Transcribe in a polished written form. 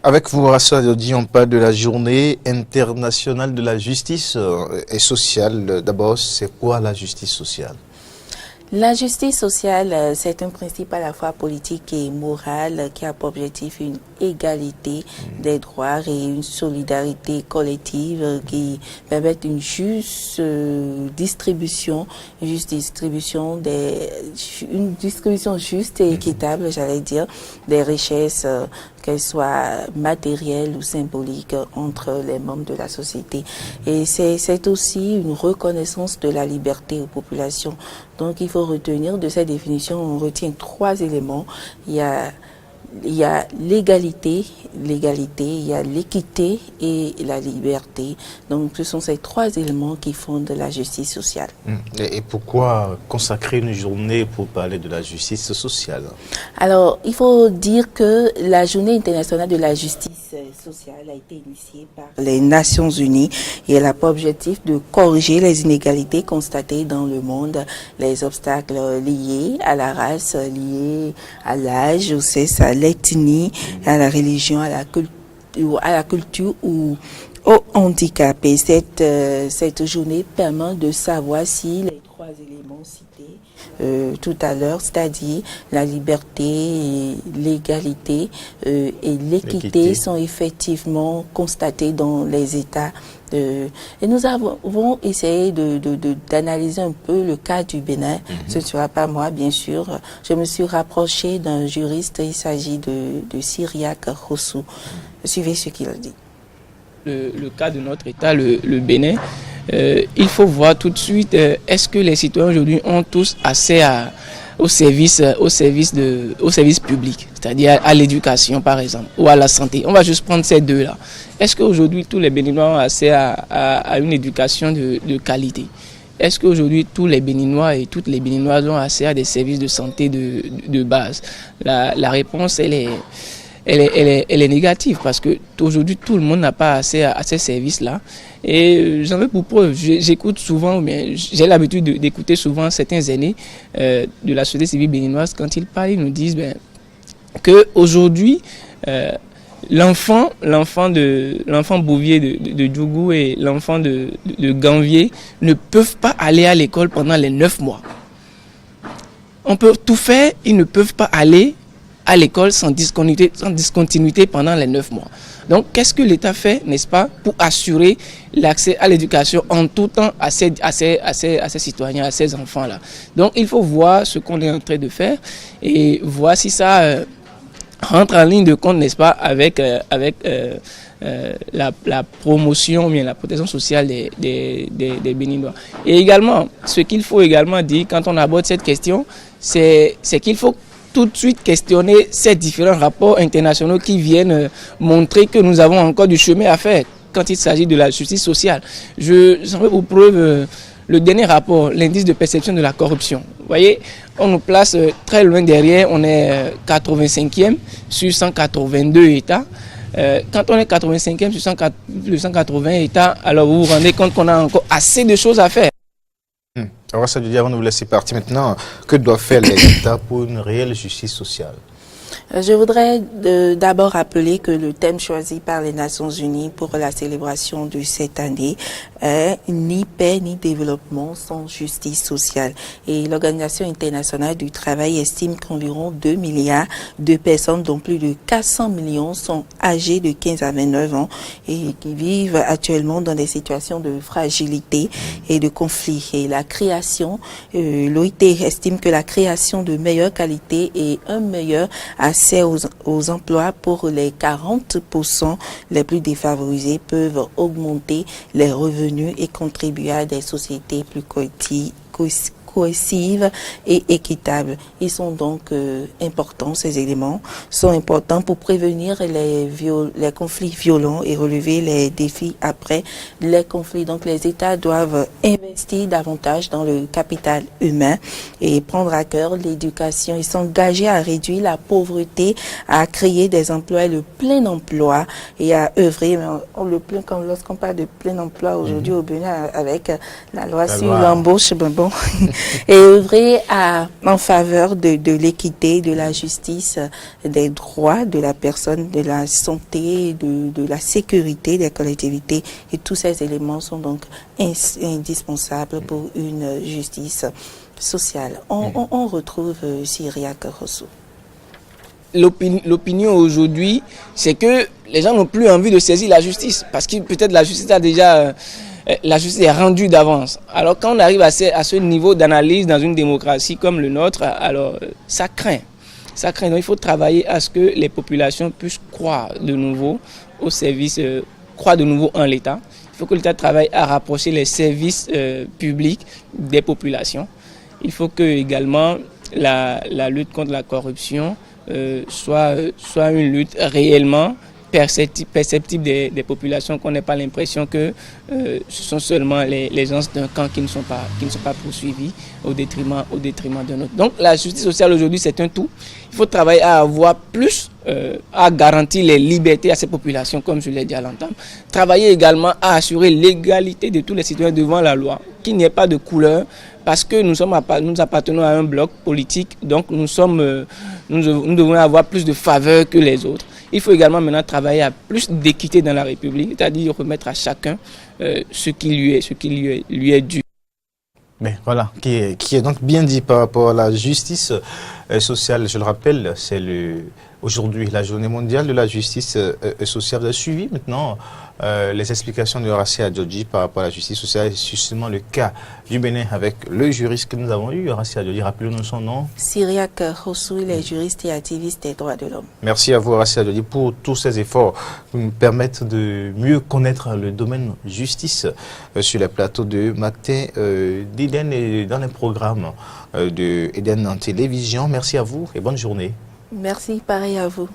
Avec vous, Rassa Dodi, on parle de la journée internationale de la justice et sociale. D'abord, c'est quoi la justice sociale? La justice sociale, c'est un principe à la fois politique et moral qui a pour objectif une égalité des droits et une solidarité collective qui permettent une juste distribution une distribution juste et équitable, j'allais dire, des richesses, qu'elles soient matérielles ou symboliques, entre les membres de la société. Et c'est aussi une reconnaissance de la liberté aux populations. Donc il faut retenir de cette définition, on retient 3 éléments. Il y a l'égalité, il y a l'équité et la liberté. Donc ce sont ces 3 éléments qui fondent la justice sociale. Et pourquoi consacrer une journée pour parler de la justice sociale? Alors il faut dire que la journée internationale de la justice sociale a été initiée par les Nations Unies et elle a pour objectif de corriger les inégalités constatées dans le monde, les obstacles liés à la race, liés à l'âge, au sexe, à l'ethnie, à la religion, à la culture ou au handicap. Et cette journée permet de savoir si les 3 éléments cités tout à l'heure, c'est-à-dire la liberté, l'égalité et l'équité sont effectivement constatées dans les États. Et nous avons essayé d'analyser un peu le cas du Bénin. Ce ne sera pas moi, bien sûr. Je me suis rapprochée d'un juriste, il s'agit de Cyriaque Rossou. Suivez ce qu'il dit. Le cas de notre État, le Bénin, il faut voir tout de suite, est-ce que les citoyens aujourd'hui ont tous accès au service public, c'est-à-dire à l'éducation par exemple, ou à la santé. On va juste prendre ces 2-là. Est-ce qu'aujourd'hui tous les Béninois ont accès à une éducation de qualité? Est-ce qu'aujourd'hui tous les Béninois et toutes les Béninoises ont accès à des services de santé de base? La réponse, elle est négative parce que aujourd'hui tout le monde n'a pas accès à ces services-là. Et j'en veux pour preuve, j'écoute souvent, mais j'ai l'habitude d'écouter souvent certains aînés de la société civile béninoise. Quand ils parlent, ils nous disent que aujourd'hui l'enfant Bouvier de Djougou et l'enfant de Ganvier ne peuvent pas aller à l'école pendant les 9 mois. On peut tout faire, ils ne peuvent pas aller à l'école sans discontinuité pendant les 9 mois. Donc, qu'est-ce que l'État fait, n'est-ce pas, pour assurer l'accès à l'éducation en tout temps à ces citoyens, à ces enfants-là? Donc, il faut voir ce qu'on est en train de faire et voir si ça rentre en ligne de compte, n'est-ce pas, avec la promotion, bien la protection sociale des Béninois. Et également, ce qu'il faut également dire quand on aborde cette question, c'est qu'il faut tout de suite questionner ces différents rapports internationaux qui viennent montrer que nous avons encore du chemin à faire quand il s'agit de la justice sociale. J'en veux pour preuve le dernier rapport, l'indice de perception de la corruption. Vous voyez, on nous place très loin derrière, on est 85e sur 182 États. Quand on est 85e sur 180 États, alors vous vous rendez compte qu'on a encore assez de choses à faire. Alors, ça veut dire, avant de vous laisser partir maintenant, que doivent faire les États pour une réelle justice sociale? Je voudrais d'abord rappeler que le thème choisi par les Nations Unies pour la célébration de cette année est ni paix ni développement sans justice sociale. Et l'Organisation internationale du travail estime qu'environ 2 milliards de personnes, dont plus de 400 millions, sont âgées de 15 à 29 ans et qui vivent actuellement dans des situations de fragilité et de conflit. Et la création, l'OIT estime que la création de meilleure qualité et un meilleur accès aux emplois pour les 40% les plus défavorisés peuvent augmenter les revenus et contribuer à des sociétés plus cohérentes et équitables. Ils sont donc importants, ces éléments sont importants pour prévenir les conflits violents et relever les défis après les conflits. Donc les États doivent investir davantage dans le capital humain et prendre à cœur l'éducation et s'engager à réduire la pauvreté, à créer des emplois, le plein emploi et à œuvrer. Lorsqu'on parle de plein emploi aujourd'hui au Bénin avec la loi sur l'embauche, et œuvrer en faveur de l'équité, de la justice, des droits de la personne, de la santé, de la sécurité des collectivités. Et tous ces éléments sont donc indispensables pour une justice sociale. On retrouve Cyriaque Rousseau. L'opinion aujourd'hui, c'est que les gens n'ont plus envie de saisir la justice, parce que peut-être la justice a déjà... la justice est rendue d'avance. Alors quand on arrive à ce niveau d'analyse dans une démocratie comme le nôtre, alors ça craint. Ça craint. Donc il faut travailler à ce que les populations puissent croire de nouveau au service, croire de nouveau en l'État. Il faut que l'État travaille à rapprocher les services publics des populations. Il faut que également la lutte contre la corruption soit une lutte réellement perceptible des populations, qu'on n'ait pas l'impression que ce sont seulement les gens d'un camp qui ne sont pas poursuivis au détriment d'un autre. Donc la justice sociale aujourd'hui, c'est un tout. Il faut travailler à avoir plus, à garantir les libertés à ces populations, comme je l'ai dit à l'entame. Travailler également à assurer l'égalité de tous les citoyens devant la loi, qu'il n'y ait pas de couleur, parce que nous appartenons à un bloc politique, donc nous devons avoir plus de faveur que les autres. Il faut également maintenant travailler à plus d'équité dans la République, c'est-à-dire remettre à chacun ce qui lui est dû. Mais voilà, qui est donc bien dit par rapport à la justice sociale. Je le rappelle, c'est aujourd'hui la journée mondiale de la justice sociale. Vous avez suivi maintenant les explications de Horacio Adjodji par rapport à la justice sociale, et justement le cas du Bénin avec le juriste que nous avons eu. Horacio Adjodji, rappelez-nous son nom. Cyriaque Rousseau, il est juriste et activiste des droits de l'homme. Merci à vous, Horacio Adjodji, pour tous ces efforts qui nous permettent de mieux connaître le domaine justice sur les plateaux de Matin d'Eden et dans les programmes de Eden en télévision. Merci à vous et bonne journée. Merci, pareil à vous.